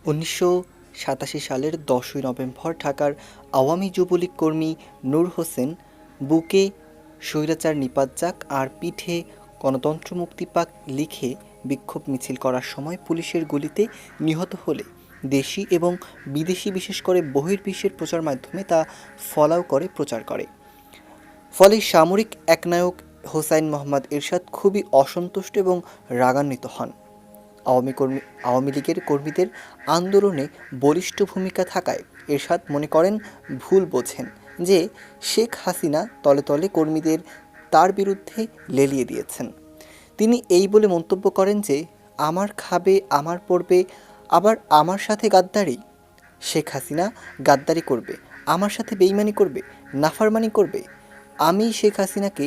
১৯৮৭ সালের ১০ই নভেম্বর ঢাকার আওয়ামী যুবলীগ কর্মী নূর হোসেন বুকে স্বৈরাচার নিপাত যাক আর পিঠে গণতন্ত্র মুক্তি পাক লিখে বিক্ষোভ মিছিল করার সময় পুলিশের গুলিতে নিহত হলে দেশি এবং বিদেশি বিশেষ করে বহির্বিশ্বের প্রচার মাধ্যমে তা ফলাও করে প্রচার করে। ফলে সামরিক একনায়ক হোসাইন মোহাম্মদ এরশাদ খুবই অসন্তুষ্ট এবং রাগান্বিত হন। আওয়ামী লীগের কর্মীদের আন্দোলনে বলিষ্ঠ ভূমিকা থাকায় এরশাদ মনে করেন ভুল বোঝেন যে শেখ হাসিনা তলে তলে কর্মীদের তার বিরুদ্ধে লেলিয়ে দিয়েছেন। তিনি এই বলে মন্তব্য করেন যে আমার খাবে আমার পড়বে, আবার আমার সাথে গাদ্দারি। শেখ হাসিনা গাদ্দারি করবে, আমার সাথে বেইমানি করবে, নাফরমানি করবে। আমি শেখ হাসিনাকে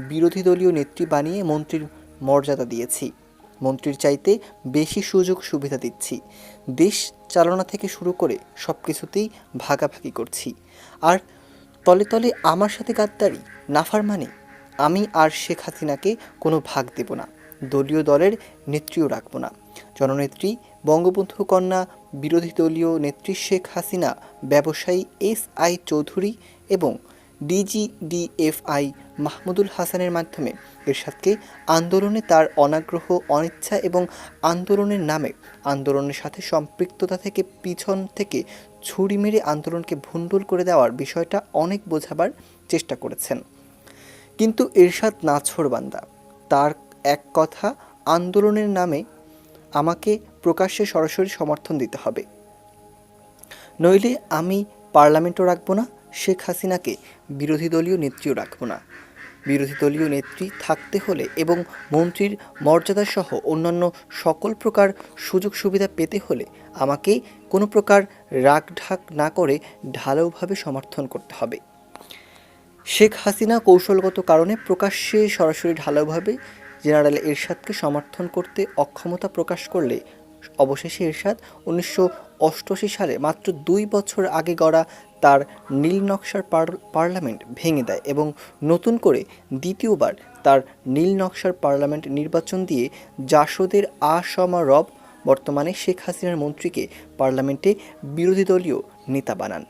বিরোধী দলীয় নেত্রী বানিয়ে মন্ত্রীর মর্যাদা দিয়েছি, মন্ত্রীর চাইতে বেশি সুযোগ সুবিধা দিচ্ছি, দেশ চালনা থেকে শুরু করে সব কিছুতেই ভাগাভাগি করছি। আর তলে তলে আমার সাথে গাদ্দারি, নাফরমানি। আমি আর শেখ হাসিনাকে কোনো ভাগ দেব না, দলীয় দলের নেত্রীও রাখব না। জননেত্রী বঙ্গবন্ধু কন্যা বিরোধী দলীয় নেত্রী শেখ হাসিনা ব্যবসায়ী SI চৌধুরী এবং DGDFI মাহমুদুল হাসানের মাধ্যমে এরশাদকে আন্দোলনে তার অনাগ্রহ, অনিচ্ছা এবং আন্দোলনের নামে আন্দোলনের সাথে সম্পৃক্ততা থেকে পিছন থেকে ছুরি মেরে আন্দোলনকে ভণ্ডুল করে দেওয়ার বিষয়টা অনেক বোঝাবার চেষ্টা করেছেন। কিন্তু এরশাদ নাছোড়বান্দা। তার এক কথা, আন্দোলনের নামে আমাকে প্রকাশ্যে সরাসরি সমর্থন দিতে হবে, নইলে আমি পার্লামেন্টও রাখব না, শেখ হাসিনাকে বিরোধী দলীয় নেত্রীও রাখব না। বিরোধী দলীয় নেত্রী থাকতে হলে এবং মন্ত্রীর মর্যাদাসহ অন্যান্য সকল প্রকার সুযোগ সুবিধা পেতে হলে আমাকে কোনো প্রকার রাগঢাক না করে ঢালাওভাবে সমর্থন করতে হবে। শেখ হাসিনা কৌশলগত কারণে প্রকাশ্যে সরাসরি ঢালাওভাবে জেনারেল এরশাদকে সমর্থন করতে অক্ষমতা প্রকাশ করলে অবশেষে এরশাদ ১৯৮৮ সালে মাত্র ২ বছর আগে গড়া তার নীল নকশার পার্লামেন্ট ভেঙে দেয় এবং নতুন করে দ্বিতীয়বার তার নীল নকশার পার্লামেন্ট নির্বাচন দিয়ে জাসদের আসমা রব বর্তমানে শেখ হাসিনার মন্ত্রীকে পার্লামেন্টে বিরোধী দলীয় নেতা বানান।